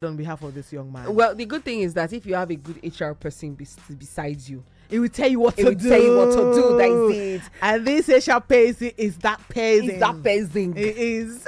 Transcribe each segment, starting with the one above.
on behalf of this young man? Well, the good thing is that if you have a good HR person besides you, it will tell you what to do. It will tell you what to do. That is it. And this HR person is that person. Is that person. It is.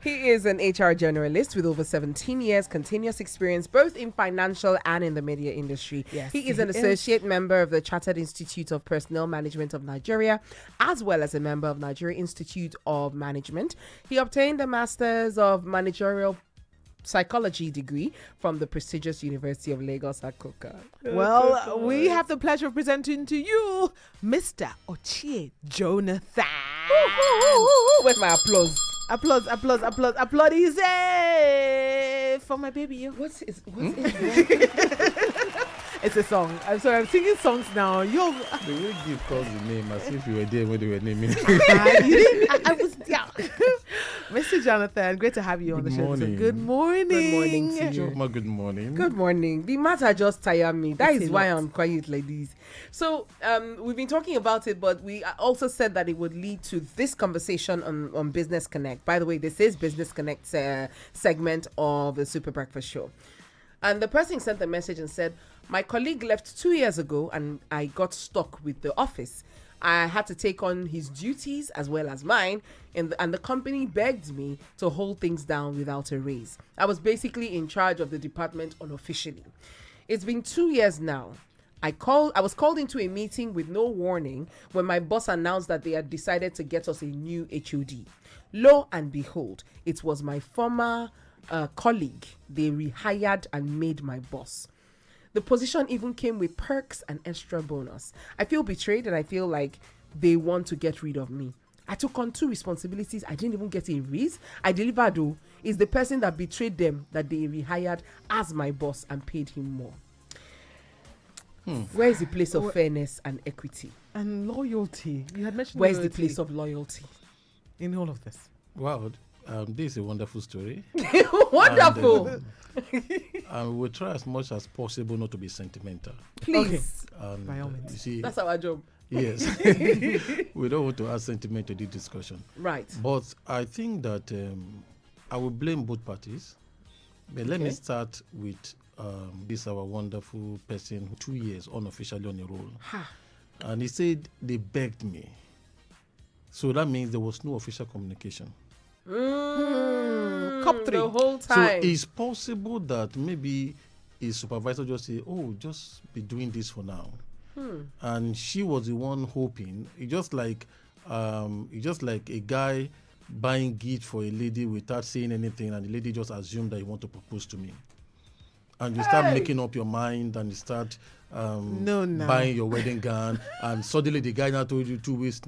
He is an HR generalist with over 17 years continuous experience, both in financial and in the media industry. Yes, he is an associate member of the Chartered Institute of Personnel Management of Nigeria, as well as a member of Nigeria Institute of Management. He obtained a Master's of Managerial Psychology degree from the prestigious University of Lagos, Akoka. Well, we have the pleasure of presenting to you Mr. Ochie Jonathan. Where's my applause? Applause for my baby. What's it? It's a song. I'm sorry, I'm singing songs now. Yo, the way you called the name as if you were there when they were naming. You didn't. I was yeah. Mr. Jonathan, great to have you on the show. Morning. Good morning. Good morning to you. Jokma, good morning. Good morning. The matter just tired me. That It's is a why lot. I'm quiet like this. So we've been talking about it, but we also said that it would lead to this conversation on Business Connect. By the way, this is Business Connect segment of the Super Breakfast Show. And the person sent a message and said, my colleague left 2 years ago and I got stuck with the office. I had to take on his duties as well as mine, and the company begged me to hold things down without a raise. I was basically in charge of the department unofficially. It's been 2 years now. I was called into a meeting with no warning when my boss announced that they had decided to get us a new HOD. Lo and behold, it was my former colleague they rehired and made my boss. The position even came with perks and extra bonus. I feel betrayed and I feel like they want to get rid of me. I took on 2 responsibilities. I didn't even get a raise. I delivered though. It's the person that betrayed them that they rehired as my boss and paid him more. Where is the place of fairness and equity? And loyalty. You had mentioned Where's the loyalty place of loyalty? in all of this? Wow, this is a wonderful story. Wonderful. And we'll try as much as possible not to be sentimental. Please. And, By all means. you see, That's our job. yes, we don't want to add sentiment to this discussion. Right. But I think that I will blame both parties. But let me Okay. start with this our wonderful person, 2 years unofficially on a roll. And he said they begged me. So that means there was no official communication. Cup 3. The whole So time. it's possible that maybe his supervisor just say, "Oh, just be doing this for now," and she was the one hoping. It's just like a guy buying gift for a lady without saying anything, and the lady just assumed that you want to propose to me, and you start making up your mind, and you start No. buying your wedding gown, and suddenly the guy now told you 2 weeks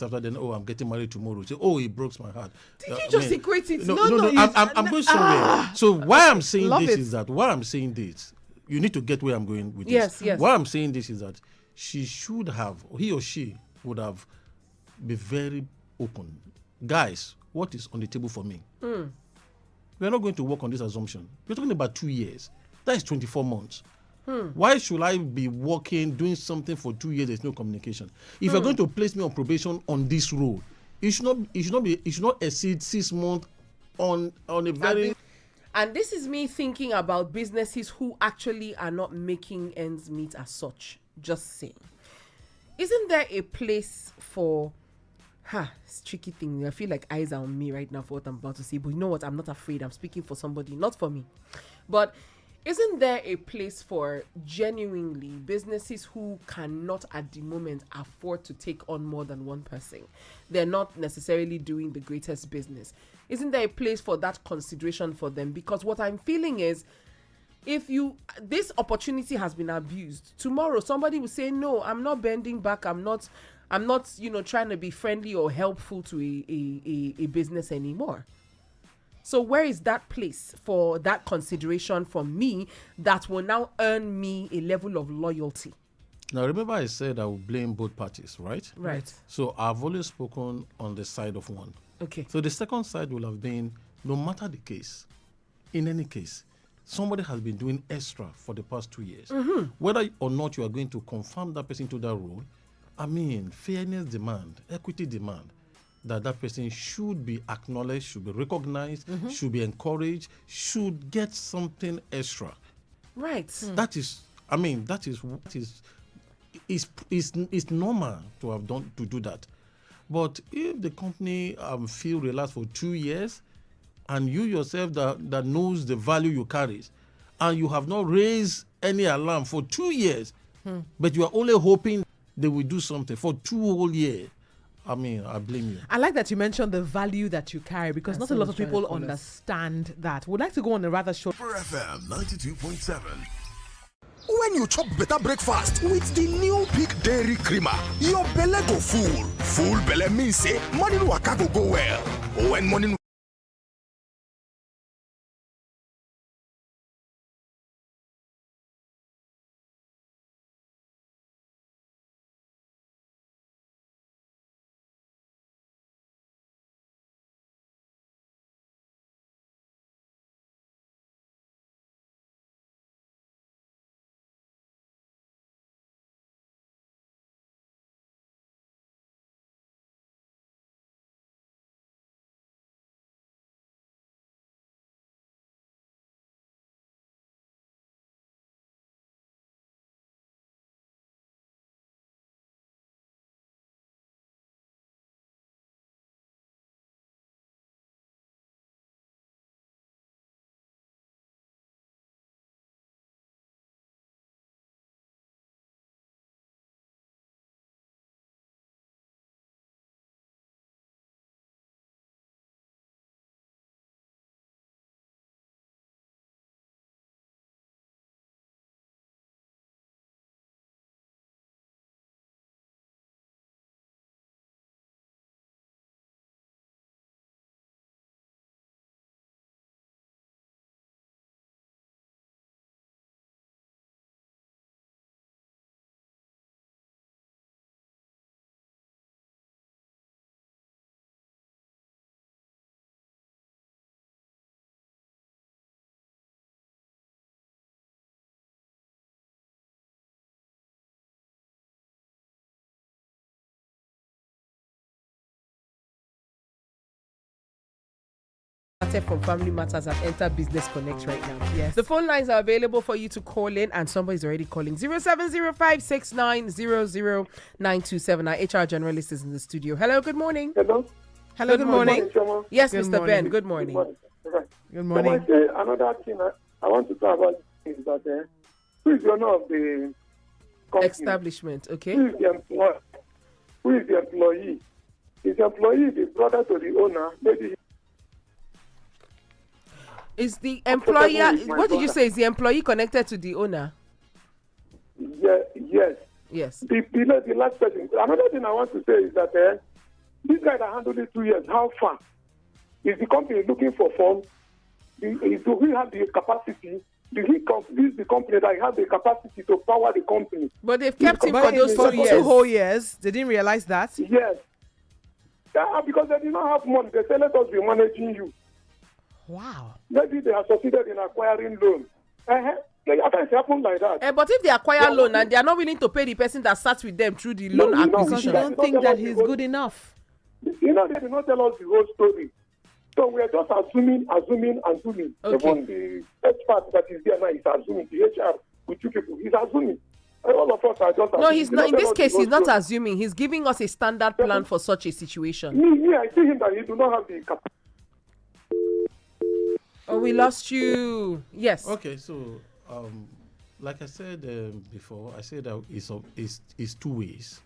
after, then, "Oh, I'm getting married tomorrow." Say, "Oh, it broke my heart." Did you just equate it? No, No, I'm going somewhere. So why I'm saying Love this it. is that you need to get where I'm going with Yes, this. yes. Why I'm saying this is that he or she would have been very open. Guys, what is on the table for me? We're not going to work on this assumption. We're talking about 2 years. That is 24 months. Why should I be working, doing something for 2 years? There's no communication. If you're going to place me on probation on this role, it should not exceed 6 months on a very. And this is me thinking about businesses who actually are not making ends meet as such. Just saying. Isn't there a place for... it's a tricky thing. I feel like eyes are on me right now for what I'm about to say. But you know what? I'm not afraid. I'm speaking for somebody, not for me. But isn't there a place for genuinely businesses who cannot at the moment afford to take on more than one person? They're not necessarily doing the greatest business. Isn't there a place for that consideration for them? Because what I'm feeling is, if this opportunity has been abused, tomorrow somebody will say, no, I'm not bending back. I'm not, trying to be friendly or helpful to a business anymore. So where is that place for that consideration from me that will now earn me a level of loyalty? Now, remember I said I will blame both parties, right? Right. So I've always spoken on the side of one. Okay. So the second side will have been, no matter the case, in any case, somebody has been doing extra for the past 2 years. Whether or not you are going to confirm that person to that role, I mean, fairness demand, equity demand, that person should be acknowledged, should be recognized, should be encouraged, should get something extra. Right. That is, that is what is normal to have done, to do that. But if the company feel relaxed for 2 years, and you yourself that knows the value you carry, and you have not raised any alarm for 2 years, but you are only hoping they will do something for 2 whole years, I blame you. I like that you mentioned the value that you carry, because That's not a what lot of I'm trying to people call us. understand that. We'd like to go on a rather short. Super FM 92.7. When you chop better breakfast with the new Peak Dairy Creamer, your belly go full. Full belly means say morning waka go well. When morning From Family Matters have entered Business Connect right now. Yes. The phone lines are available for you to call in, and somebody's already calling. 070569000927. Our HR generalist is in the studio. Hello, good morning. Hello. Hello, good morning. Choma. Yes, Good Mr. morning. Ben, good morning. Right. Good So morning. another thing I want to talk about is that who is the owner of the company? Establishment, okay? Who is the employer? Who is the employee? Is the employee the brother to the owner? Maybe Is the employer, with my what did you brother. say, is the employee connected to the owner? yes. Yes. The last person. Another thing I want to say is that this guy that handled it 2 years, how far? Is the company looking for funds? Do we have the capacity? Do he convince the company that he has the capacity to power the company? But they've kept him But for those for 2 2 years. whole years, they didn't realize that. Yes. Yeah, because they did not have money. They say, let us be managing you. Wow. Maybe they are succeeded in acquiring loans. Like, it happened like that. But if they acquire Yeah, loan and they are not willing to pay the person that sat with them through the loan No, Because acquisition, you don't think that he's good enough. They did not tell us the whole story. So we are just assuming. Okay. Even the expert that is there now is assuming. The HR with 2 people, he's assuming. And all of us are just no, assuming. he's They not. don't In tell this us the case, whole he's not story. assuming. He's giving us a standard plan for such a situation. Me, I see him that he do not have the capacity. Oh, we lost you. Yes. Okay, so like I said before, I said that it's 2 ways.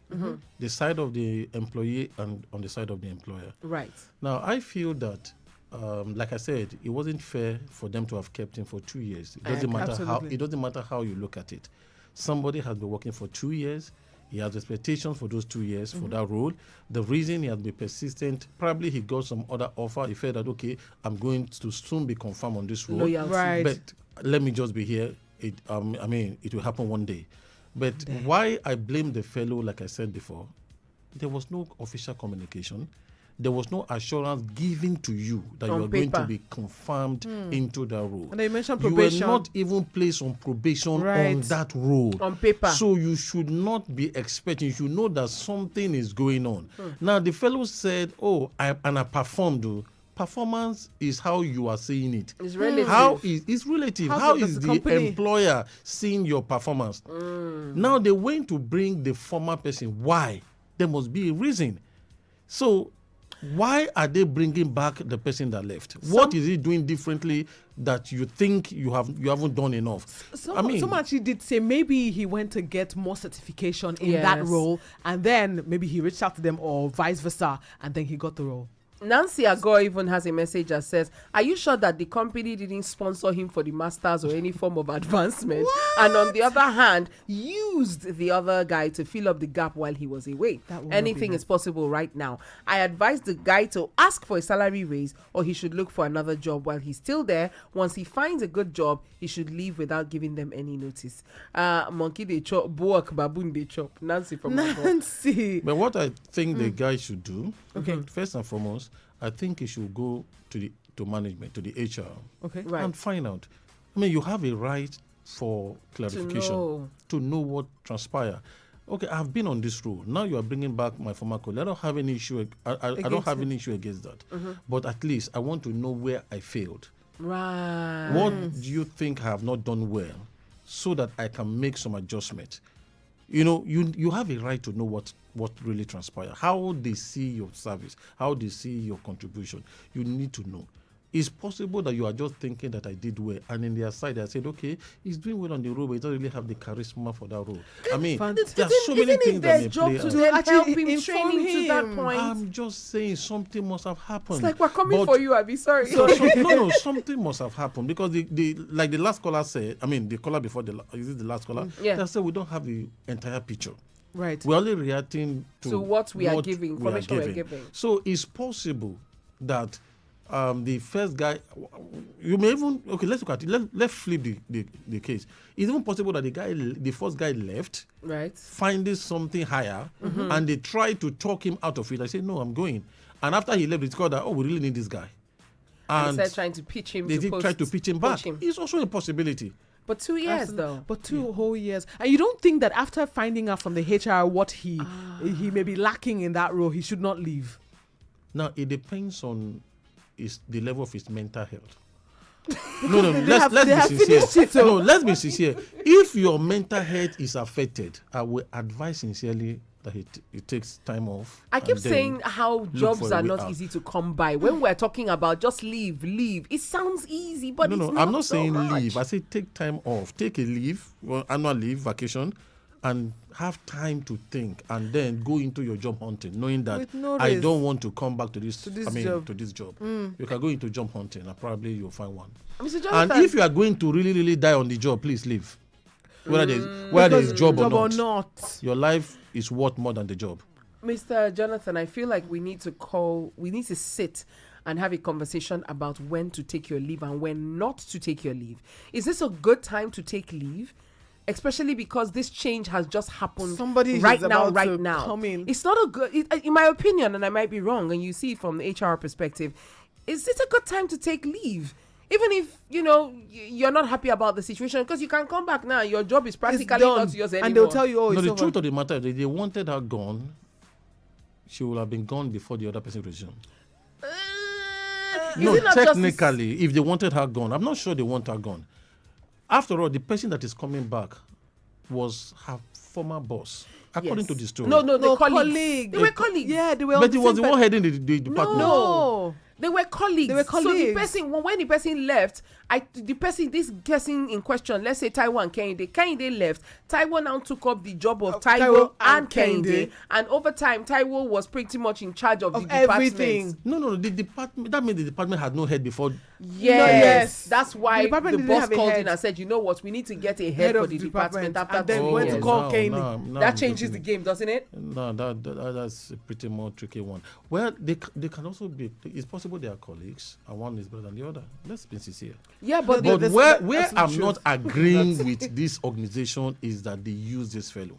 The side of the employee and on the side of the employer. Right. Now, I feel that, like I said, it wasn't fair for them to have kept him for 2 years. It doesn't matter Absolutely. it doesn't matter how you look at it. Somebody has been working for 2 years. He has expectations for those 2 years for that role. The reason he has been persistent, probably he got some other offer. He felt that, okay, I'm going to soon be confirmed on this role. Loyalty. Right. But let me just be here. It will happen one day. But why I blame the fellow, like I said before, there was no official communication. there was no assurance given to you that you On are going to paper. be confirmed into that role. And they mentioned probation. You were not even placed on probation Right. on that role. On paper. So you should not be expecting, you should know that something is going on. Now, the fellow said, oh, I performed. Oh. Performance is how you are seeing it. It's relative. It's relative. How How does is the the company- employer seeing your performance? Now they went to bring the former person. Why? There must be a reason. So why are they bringing back the person that left? What is he doing differently that you think you haven't done enough? Someone actually did say maybe he went to get more certification in that Yes. role, and then maybe he reached out to them, or vice versa, and then he got the role. Nancy Agor even has a message that says, are you sure that the company didn't sponsor him for the masters or any form of advancement? And on the other hand, used the other guy to fill up the gap while he was away. That will not Anything be is possible right now. I advise the guy to ask for a salary raise, or he should look for another job while he's still there. Once he finds a good job, he should leave without giving them any notice. Monkey they chop, buak baboon they chop. Nancy from Agor. Nancy. But what I think the guy should do, Okay. first and foremost, I think he should go to management, to the HR, Okay. Right. and find out. I mean, you have a right for clarification to know what transpired. Okay, I've been on this role. Now you are bringing back my former colleague. I don't have any issue. I don't have any issue against that. But at least I want to know where I failed. Right. What do you think I have not done well, so that I can make some adjustment? You know, you have a right to know what really transpired, how they see your service, how they see your contribution. You need to know. It's possible that you are just thinking that I did well, and in their side, I said, okay, he's doing well on the role, but he doesn't really have the charisma for that role. I mean, there are so many Isn't things it that may their job play to out. then actually help him, train inform him to that him. point? I'm just saying something must have happened. It's like we're coming But- for you, Abby. Sorry. no, something must have happened, because the like the last caller said, I mean the caller before is it the last caller? Yeah. They said we don't have the entire picture. Right. We're only reacting to what we are giving, information we're giving. So it's possible that the first guy, you may even, okay, let's look at it. Let's flip the case. It's even possible that the first guy left, Right. finding something higher, and they tried to talk him out of it. I said, no, I'm going. And after he left, they discovered that, oh, we really need this guy. And instead trying to pitch him they to did try to pitch him back. poach him. It's also a possibility. But 2 years Absolutely. though. But 2 whole years. And you don't think that after finding out from the HR what he may be lacking in that role, he should not leave? Now, it depends on the level of his mental health. No, they have let's be finished sincere. it, so- No, let's be sincere. If your mental health is affected, I will advise sincerely that it takes time off. I keep and then saying how look jobs for a are way not out. easy to come by. When we're talking about just leave, it sounds easy, but No, it's I'm not so saying much. leave. I say take time off. Take a leave, annual leave, vacation, and have time to think, and then go into your job hunting, knowing that With no I risk. don't want to come back to this. this I mean, job. to this job. You can go into job hunting, and probably you'll find one. Mr. And Jonathan, if you are going to really, really die on the job, please leave. Whether there's job or not, your life is worth more than the job. Mr. Jonathan, I feel like we need to sit and have a conversation about when to take your leave and when not to take your leave. Is this a good time to take leave? Especially because this change has just happened Somebody is right now. about to come in. It's not a good, in my opinion, and I might be wrong, and you see it from the HR perspective, is this a good time to take leave? Even if, you're not happy about the situation, because you can come back now. Your job is practically done. not yours anymore. And they'll tell you, oh, No, it's the over. truth of the matter is that they wanted her gone. She would have been gone before the other person resumed. Is No, it not just technically, if they wanted her gone, I'm not sure they want her gone. After all, the person that is coming back was her former boss, according Yes. to the story. No, the No, colleagues. colleague. They were colleagues. Yeah, they were. But on he was the same one pe- heading the department. No. They were colleagues. They were So the colleagues. person, when the person left, this person in question, let's say Taiwo and Kehinde left. Taiwo now took up the job of Taiwo Taiwo and and Kehinde, Kehinde. and over time, Taiwo was pretty much in charge of the everything. department. No, the department. That means the department had no head before. Yes, that's why The the, department didn't boss have a called head. in and said, you know what, we need to get a head for of the the department department, after and then 2 went to years. call Kehinde. now That I'm changes the getting- game, doesn't it? No, that's a pretty more tricky one. Well, they can also be. It's possible they are colleagues, and one is better than the other. Let's be sincere. Yeah, but But that's where absolute I'm truth. not agreeing with this organization is that they use this fellow.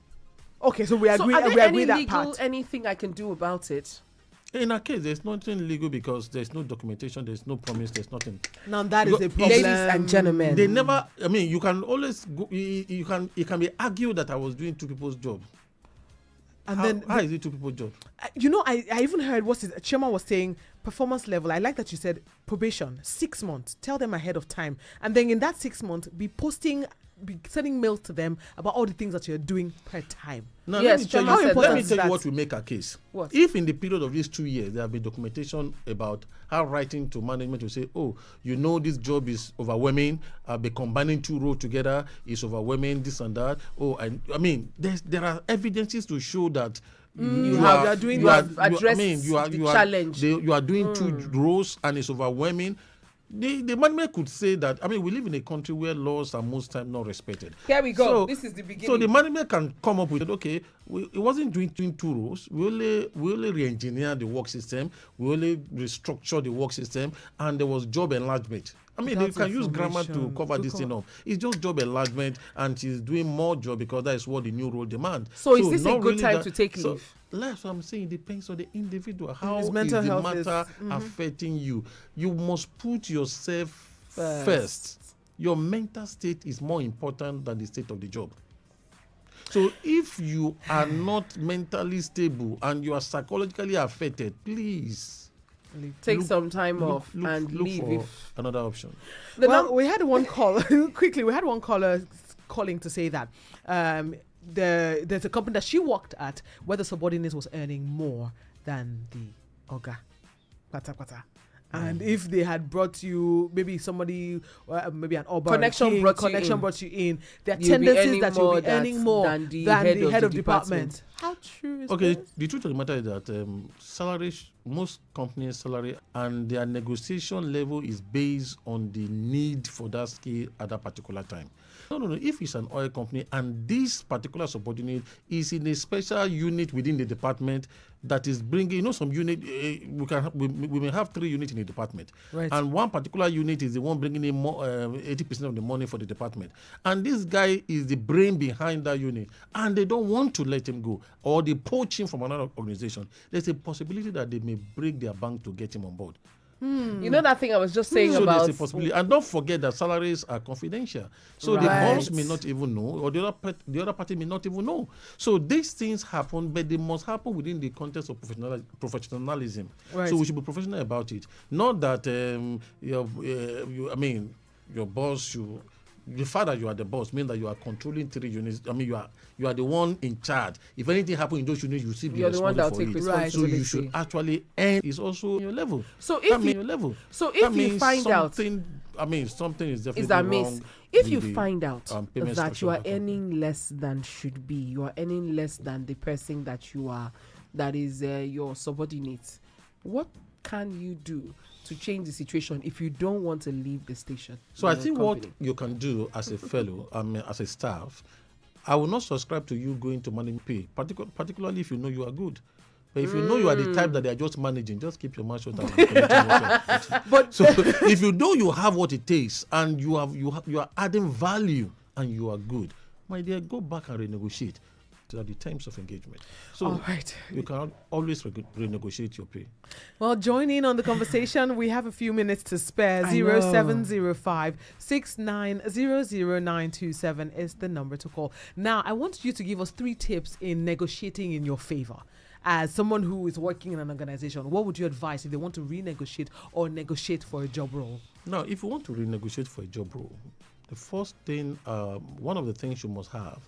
Okay, so we so agree. are We there agree any that legal part. anything I can do about it? In our case, there's nothing legal because there's no documentation, there's no promise, there's nothing. Now that is a Because- problem. Ladies and gentlemen, They never. I mean, you can always go. It can be argued that I was doing two people's job. And How is it two people's job? you know, I even heard Chema was saying performance level. I like that you said probation, 6 months. Tell them ahead of time. And then in that 6 months, be sending mails to them about all the things that you're doing per time. Now, Yes, let me tell Chema you, said let that. me tell That- you what will make a case. What? If in the period of these 2 years there have been documentation about how writing to management to say, oh, you know, this job is overwhelming. I'll be combining two roles together. It's overwhelming, this and that. Oh, I mean, there are evidences to show that you have doing you have I addressed mean, the challenge. you are doing two roles and it's overwhelming. The management could say that. I mean, we live in a country where laws are most times not respected. Here we go. So- This is the beginning. So the management can come up with, okay, it wasn't doing two roles. We only re-engineer the work system. We only restructure the work system, and there was job enlargement. I mean, they Without can use grammar to information, cover to this thing cover- up. It's just job enlargement, and she's doing more job because that is what the new role demands. So is this a not good time to take so leave? That's what I'm saying. It depends on the individual. How His is mental the health is- matter affecting you? You must put yourself first. Your mental state is more important than the state of the job. So if you are not mentally stable and you are psychologically affected, please Take look- some time off and look leave. for If another option. the Well, we had one call quickly. We had one caller calling to say that there's a company that she worked at where the subordinate was earning more than the Oga. Pata pata. And if they had brought you, maybe somebody, maybe an Oba Connection brought you in. brought you in, there are You'll be tendencies earning that you'll more be earning more than the head of department. How true is Okay, this? the truth of the matter is that most companies' salary and their negotiation level is based on the need for that skill at that particular time. No. If it's an oil company and this particular subordinate is in a special unit within the department that is bringing, some unit, we may have 3 units in a department. Right. And one particular unit is the one bringing in more 80% of the money for the department. And this guy is the brain behind that unit. And they don't want to let him go. Or they poach him from another organization. There's a possibility that they may break their bank to get him on board. you know that thing I was just saying So about there's a possibility. And don't forget that salaries are confidential. So the Right. boss may not even know, or the other party may not even know. So these things happen, but they must happen within the context of professionalism. Right. So we should be professional about it. Not that your boss, the fact that you are the boss means that you are controlling 3 units. I mean, you are the one in charge. If anything happens in those units, you still be You're the one responsible that will for take it. Right. So you responsibility. should actually earn is also your level. So That if means you your level. so That if you means find out something is definitely is that miss, wrong if with you the, find out payment that structure you of are the company. earning less than should be, you are earning less than the person that is your subordinate, what can you do to change the situation if you don't want to leave the station? So I the think company? what you can do as a fellow, as a staff, I will not subscribe to you going to management pay, particularly if you know you are good. But if you know you are the type that they are just managing, just keep your mouth shut and continue to work. But So if you know you have what it takes and you are adding value and you are good, my dear, go back and renegotiate to the terms of engagement. So all right. you can always renegotiate your pay. Well, join in on the conversation. We have a few minutes to spare. I know. 0705 6900927 is the number to call. Now, I want you to give us 3 tips in negotiating in your favor. As someone who is working in an organization, what would you advise if they want to renegotiate or negotiate for a job role? Now, if you want to renegotiate for a job role, the first thing, one of the things you must have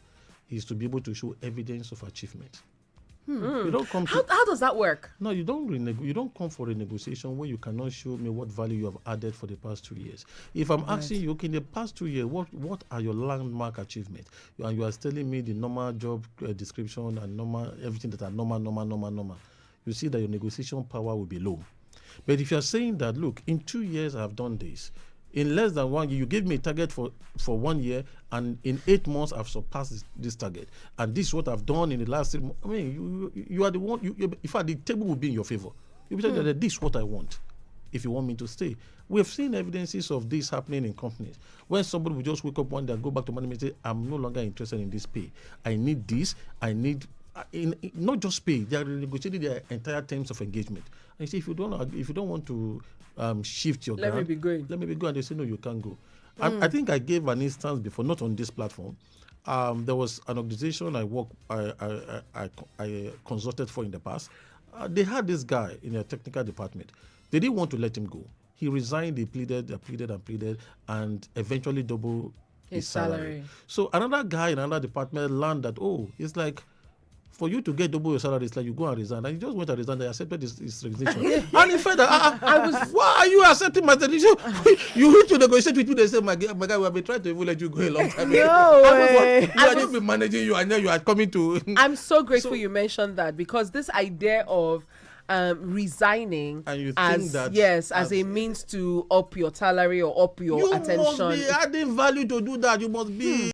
is to be able to show evidence of achievement. You don't come to How does that work? No, you don't come for a negotiation where you cannot show me what value you have added for the past 2 years. If I'm asking you, okay, in the past 2 years, what are your landmark achievements? And you are telling me the normal job description and normal everything that are normal. You see that your negotiation power will be low. But if you are saying that, look, in 2 years I have done this. In less than 1 year, you gave me a target for 1 year, and in 8 months, I've surpassed this target. And this is what I've done in the last 3 months. I mean, you are the one, in fact, the table will be in your favor. You'll be telling that this is what I want if you want me to stay. We have seen evidences of this happening in companies. When somebody will just wake up one day and go back to management and say, I'm no longer interested in this pay. I need this. I need not just pay, they are negotiating their entire terms of engagement. And you say, if you don't want to shift your Let me ground, be going. let me be going. And they say, no, you can't go. I think I gave an instance before, not on this platform. There was an organization I consulted for in the past. They had this guy in their technical department. They didn't want to let him go. He resigned. They pleaded, and eventually doubled his salary. So another guy in another department learned that, it's like, for you to get double your salary, it's like you go and resign. And he just went and resigned. They accepted his resignation. And he felt that, why are you accepting my resignation? You need to negotiate with me. They say, my guy, we have been trying to even let you go a long time. No way. We have just been managing you, and now you are coming to... I'm so grateful you mentioned that, because this idea of resigning And you as think that as a means to up your salary or up your you attention. must be adding value to do that. You must be